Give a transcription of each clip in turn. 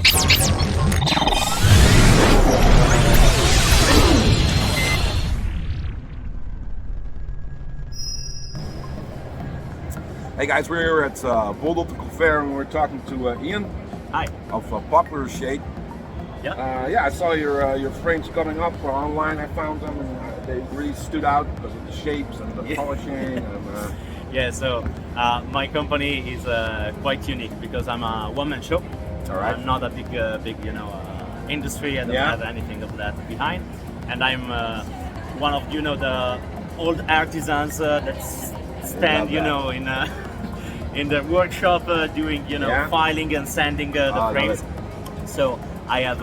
Hey guys, we're here at Bold Optical Fair and we're talking to Ian. Hi. Of Poplar Shade. Yeah. I saw your frames coming up online. I found them and they really stood out because of the shapes and the polishing. And, Yeah, so my company is quite unique because I'm a one-man show. All right. I'm not a big industry. I don't have anything of that behind, and I'm one of the old artisans that stand in the workshop doing filing and sanding the frames. So I have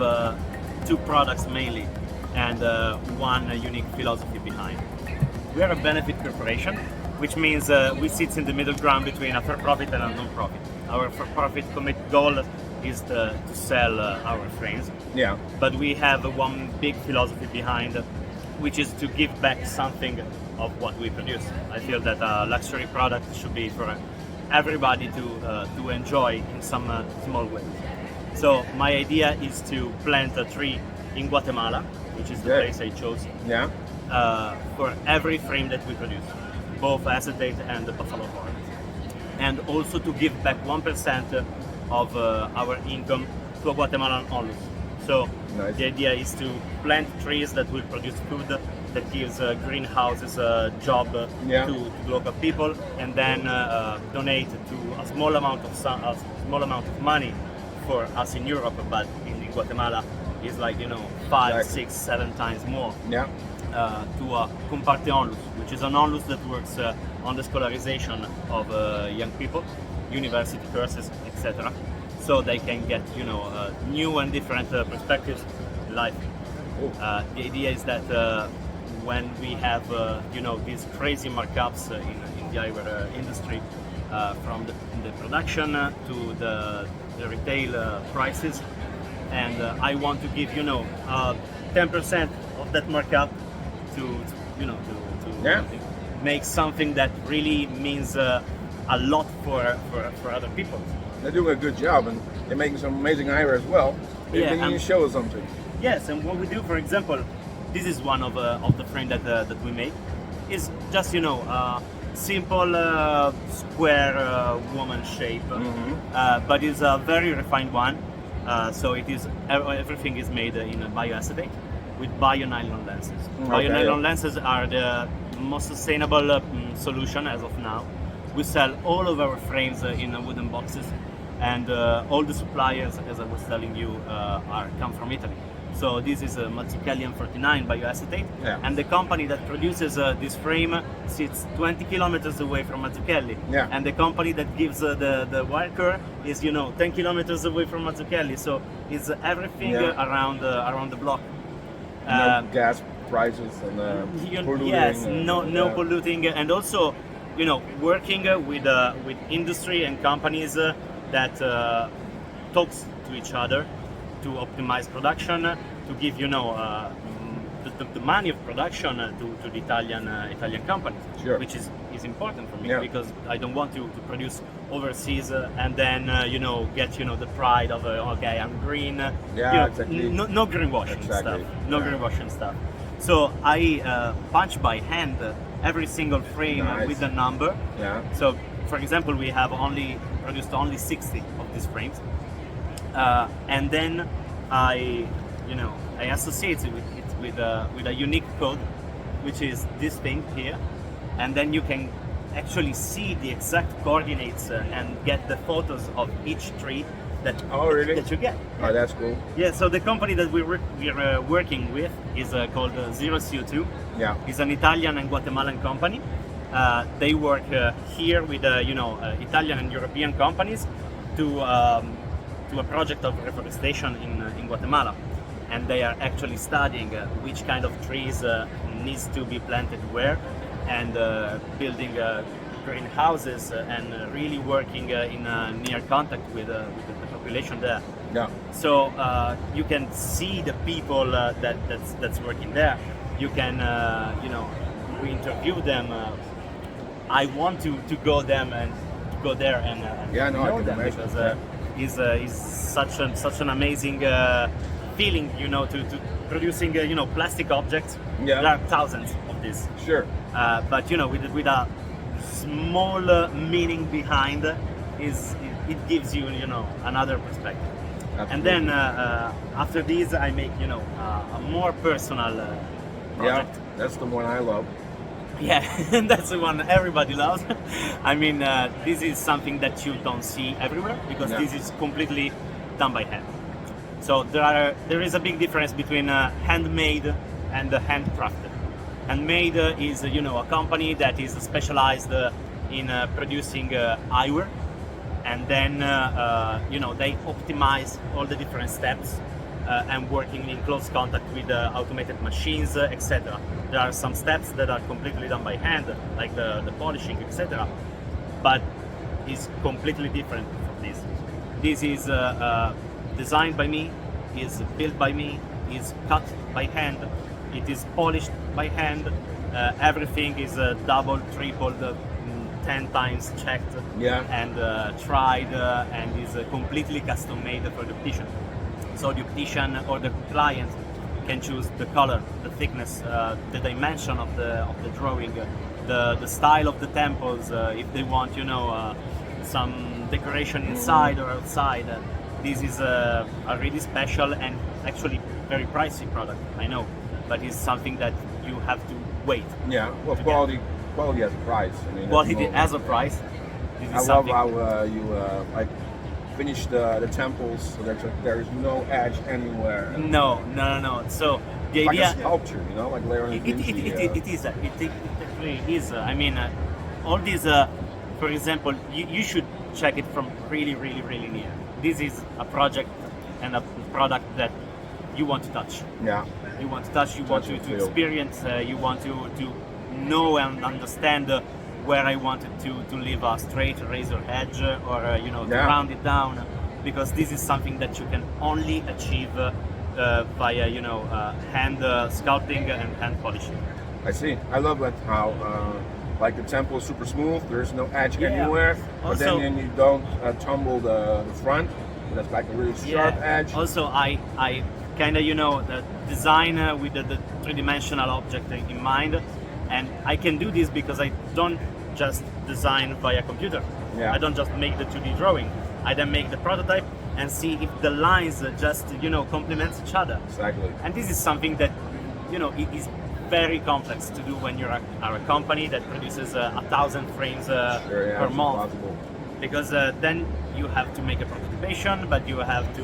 two products mainly, and one unique philosophy behind. We are a benefit corporation, which means we sit in the middle ground between a for-profit and a non-profit. Our for-profit goal is to sell our frames. Yeah. But we have one big philosophy behind, which is to give back something of what we produce. I feel that a luxury product should be for everybody to enjoy in some small ways. So my idea is to plant a tree in Guatemala, which is the place I chose. Yeah. For every frame that we produce, both acetate and the buffalo horn, and also to give back 1% of our income to a Guatemalan onlus. So the idea is to plant trees that will produce food, that gives greenhouses a job to local people, and then donate to a small amount of money for us in Europe, but in Guatemala is like 5, 6, 7 times more. Yeah. To a comparte onlus, which is an onlus that works on the scholarization of young people, university courses, etc. So they can get new and different perspectives in life. The idea is that when we have these crazy markups in the eyewear industry, from the production to the retail prices, and I want to give 10% of that markup to make something that really means a lot for other people. They're doing a good job and they're making some amazing eyewear as well. Can you show us something? Yes, and what we do, for example, this is one of the frame that we make. It's just simple square woman shape, but it's a very refined one. So it is everything is made in bioacetate with bio-nylon lenses. Bio-nylon lenses are the most sustainable solution as of now. We sell all of our frames in wooden boxes, and all the suppliers, as I was telling you, come from Italy. So this is Mazzucchelli M49 bioacetate, and the company that produces this frame sits 20 kilometers away from Mazzucchelli, and the company that gives the wire core is 10 kilometers away from Mazzucchelli. So it's everything around the block. No gas prices and polluting. Yes, no polluting, and also working with industry and companies that talks to each other to optimize production, to give the money of production to the Italian companies, which is important for me because I don't want to produce overseas and then get the pride of okay, I'm green. Exactly. No greenwashing stuff. No greenwashing stuff. So I punch by hand every single frame with a number. So for example, we have produced only 60 of these frames. And then I associate it with a unique code, which is this thing here, and then you can actually see the exact coordinates and get the photos of each tree that you get. Oh, that's cool. Yeah. So the company that we're working with is called Zero CO2. Yeah. It's an Italian and Guatemalan company. They work here with Italian and European companies to a project of reforestation in Guatemala, and they are actually studying which kind of trees needs to be planted where, and building greenhouses and really working in near contact with the population there. So you can see the people that's working there. You can we interview them. I want to go there and know them because is such an amazing feeling, you know, to producing you know, plastic objects. Yeah. There are thousands of these, Sure. but you know, with a small meaning behind, it gives you, you know, another perspective. Absolutely. And then after these, I make, you know, a more personal project. Yeah, that's the one I love. Yeah, and that's the one everybody loves. I mean, this is something that you don't see everywhere, because Yeah. this is completely done by hand. So there is a big difference between handmade and handcrafted. Handmade is, you know, a company that is specialized in producing eyewear, and then you know, they optimize all the different steps and working in close contact with automated machines, etc. There are some steps that are completely done by hand, like the polishing, etc. But it's completely different from this. This is designed by me, is built by me, is cut by hand, it is polished by hand. Everything is double, triple, 10 times checked, Yeah. and tried, and is completely custom made for the optician. So the optician or the client can choose the color, the thickness, the dimension of the drawing, the style of the temples, if they want, you know, some decoration inside or outside. This is a really special and actually very pricey product, I know, but it's something that you have to wait. Yeah. Well, to quality has a price. I mean, Well, at the it moment. has a price. This is I love something. how you like finish the temples so that there is no edge anywhere. No. So the It's like idea. a sculpture, you know, like Larry It Vinci. is. It really is. I mean, all these. For example, you should check it from really near. This is a project and a product that you want to touch. Yeah. You want to touch. You want Touch and to feel. experience. You want to know and understand where I wanted to leave a straight razor edge, or you know, to Yeah. round it down, because this is something that you can only achieve via, you know, hand sculpting and hand polishing. I see. I love it how like the temple is super smooth. There's no edge Yeah. anywhere. But Also- then you don't tumble the front. That's like a really sharp edge. Also, I kind of, you know, design with the three-dimensional object in mind, and I can do this because I don't just design via computer. Yeah. I don't just make the 2D drawing. I then make the prototype and see if the lines just, you know, complement each other. Exactly. And this is something that, you know, it is very complex to do when you're a company that produces 1,000 frames Sure, yeah, per it's month. impossible. Because then you have to make a prototypation, but you have to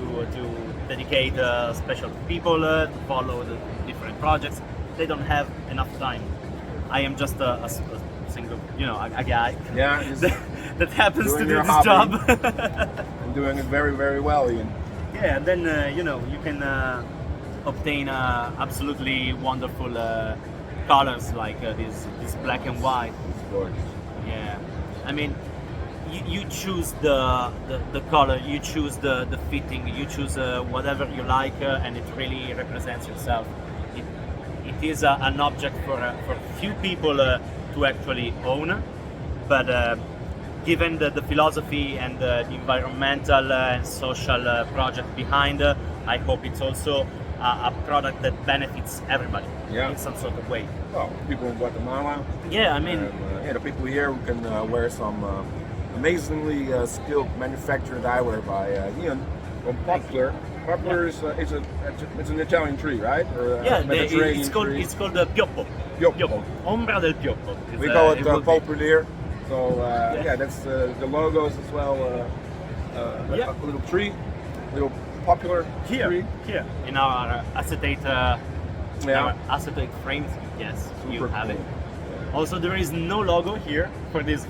dedicate special people to follow the different projects. They don't have enough time. I am just a single, you know, a guy Yeah, just that happens to doing do your this hobby. job. I'm doing it very well, Ian. Yeah, and then you know, you can obtain absolutely wonderful colors like this black and white. It's gorgeous. Yeah, I mean, you choose the color, you choose the fitting, you choose whatever you like, and it really represents yourself. It is an object for few people to actually own, but given the philosophy and the environmental and social project behind, I hope it's also a product that benefits everybody Yeah. in some sort of way. Well, people in Guatemala. Yeah, I mean, And, yeah, the people here who can wear some amazingly skilled manufactured eyewear by Ian from Poplar. Poplar is it's an Italian tree, right? Or yeah, Mediterranean tree. it's called the pioppo. Pioppo. Ombra del pioppo. It's, We call it will be- Poplar. So yeah, that's the logos as well. Yeah. A little tree, little popular tree. Here in our acetate, Yeah. our acetate frames. Yes, you Super have cool. it. Also, there is no logo here for these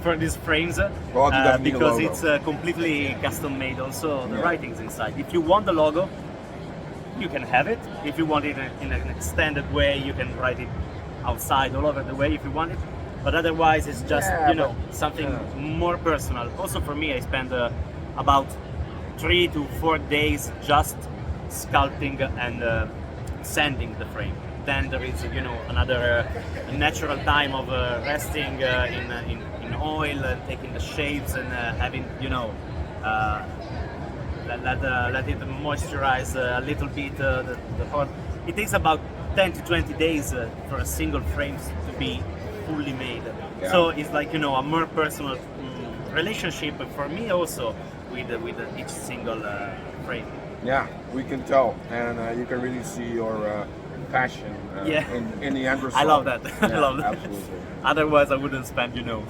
frames Well, it doesn't need a because logo. it's completely custom made. Also, the Yeah. writings inside. If you want the logo, you can have it. If you want it in an extended way, you can write it outside all over the way if you want it. But otherwise, it's just Yeah, you know, but- something yeah. more personal. Also, for me, I spend about 3 to 4 days just sculpting and sanding the frame. Then there is, you know, another natural time of resting in oil and taking the shapes and having, you know, let it moisturize a little bit the pot. It takes about 10 to 20 days for a single frame to be fully made. Yeah. So it's like, you know, a more personal relationship for me also with each single frame. Yeah, we can tell, and you can really see your passion in the end result. I love that. Yeah, I love that. Absolutely. Otherwise, I wouldn't spend, you know,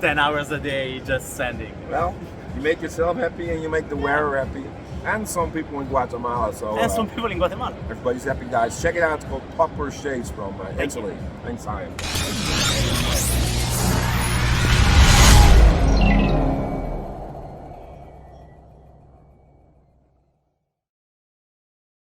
10 hours a day just sanding. Well, you make yourself happy and you make the wearer happy, and some people in Guatemala. So And some people in Guatemala. everybody's happy, guys. Check it out. It's called Poplar Shades from Italy. Thanks, Ian.